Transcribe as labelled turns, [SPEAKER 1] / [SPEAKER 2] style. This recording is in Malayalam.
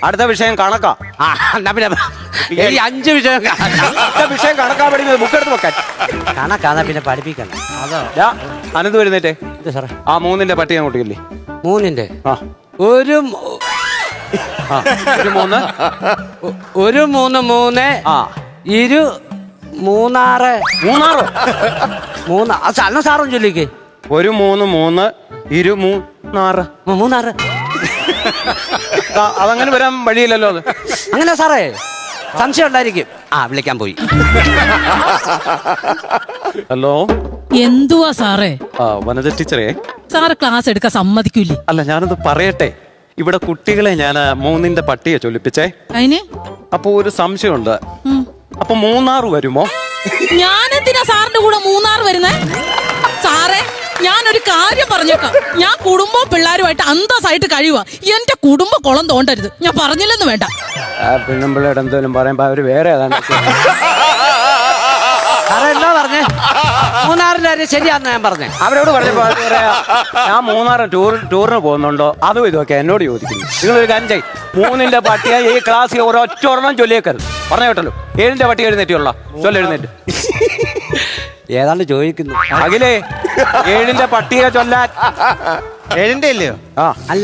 [SPEAKER 1] അടുത്ത വിഷയം കണക്കാ.
[SPEAKER 2] ആ എന്നാ പിന്നെ ഈ 5 വിഷയം
[SPEAKER 1] അടുത്ത വിഷയം കണക്കാ പഠിക്കുന്നത്. ബുക്ക് എടുത്ത് വെക്കാൻ.
[SPEAKER 2] കണക്കാന്നാ പിന്നെ പഠിപ്പിക്കണം.
[SPEAKER 1] അതാ അനന്ത് വരുന്നേറ്റേ.
[SPEAKER 2] ഇത് സാറേ
[SPEAKER 1] ആ 3ന്റെ പട്ടിക കൂട്ടിയില്ലേ?
[SPEAKER 2] 3ന്റെ
[SPEAKER 1] ആ
[SPEAKER 2] ഒരു
[SPEAKER 1] 3
[SPEAKER 2] ഒരു 3
[SPEAKER 1] ആ
[SPEAKER 2] 2 3
[SPEAKER 1] മൂന്നാറ്
[SPEAKER 2] 3 അന്ന് സാറും ചൊല്ലിക്ക്.
[SPEAKER 1] 1 3 3 2 3
[SPEAKER 2] 3
[SPEAKER 1] അതങ്ങനെ വരാൻ വഴിയില്ലല്ലോ. അത്
[SPEAKER 2] അങ്ങനെ സാറേ സംശയം ഉണ്ടായിരിക്കും. ആ വിളിക്കാൻ പോയി.
[SPEAKER 1] ഹലോ
[SPEAKER 3] എന്തുവാ സാറേ?
[SPEAKER 1] ആ വനജ ടീച്ചറേ.
[SPEAKER 3] സാറ് ക്ലാസ് എടുക്കാൻ സമ്മതിക്കൂലേ?
[SPEAKER 1] അല്ല ഞാനൊന്ന് പറയട്ടെ. ഇവിടെ കുട്ടികളെ ഞാൻ 3ന്റെ പട്ടിക ചൊല്ലിപ്പിച്ചേ.
[SPEAKER 3] അതിന്
[SPEAKER 1] അപ്പൊ ഒരു സംശയമുണ്ട്. അപ്പൊ മൂന്നാറ് വരുമോ?
[SPEAKER 3] ഞാനെന്തിനാ സാറിന്റെ കൂടെ മൂന്നാറ് വരുന്നേ? സാറേ ഞാനൊരു കാര്യം പറഞ്ഞേക്കാം. ഞാൻ കുടുംബവും പിള്ളേരുമായിട്ട് അന്തസ്സായിട്ട് കഴിയുക. എന്റെ കുടുംബ കുളം തോണ്ടരുത്. ഞാൻ പറഞ്ഞില്ലെന്ന് വേണ്ട.
[SPEAKER 1] പിന്നമ്പിള്ളയുടെ എന്തോലും പറയുമ്പോ അവര് വേറെ ഏതാണ്ട്.
[SPEAKER 2] സാറേ എന്താ പറഞ്ഞേ? 3ന്റെ കാര്യം ശരിയാന്ന് ഞാൻ പറഞ്ഞേ.
[SPEAKER 1] അവരോട് പറഞ്ഞപ്പോ അവര് പറയാ, ഞാൻ മൂന്നാറ് ടൂറിന് പോകുന്നുണ്ടോ അതും ഇതൊക്കെ എന്നോട് ചോദിക്കുന്നു. നിങ്ങളൊരു കാര്യം ചെയ്യ്. 3ന്റെ പട്ടിക ഈ ക്ലാസ്സിൽ ഒരൊറ്റ ഒരെണ്ണം ചൊല്ലിയേക്കരുത്. പറഞ്ഞു കേട്ടല്ലോ. 7ന്റെ പട്ടിക എഴുന്നേറ്റുള്ള ചൊല്ലെഴുന്നേറ്റ്.
[SPEAKER 2] ഏതാണ്ട് ചോദിക്കുന്നു.
[SPEAKER 1] അഖിലേ 7ന്റെ പട്ടിക ചൊല്ലാൻ.
[SPEAKER 4] 7ന്റെ ഇല്ലയോ?
[SPEAKER 1] ആ
[SPEAKER 2] അല്ല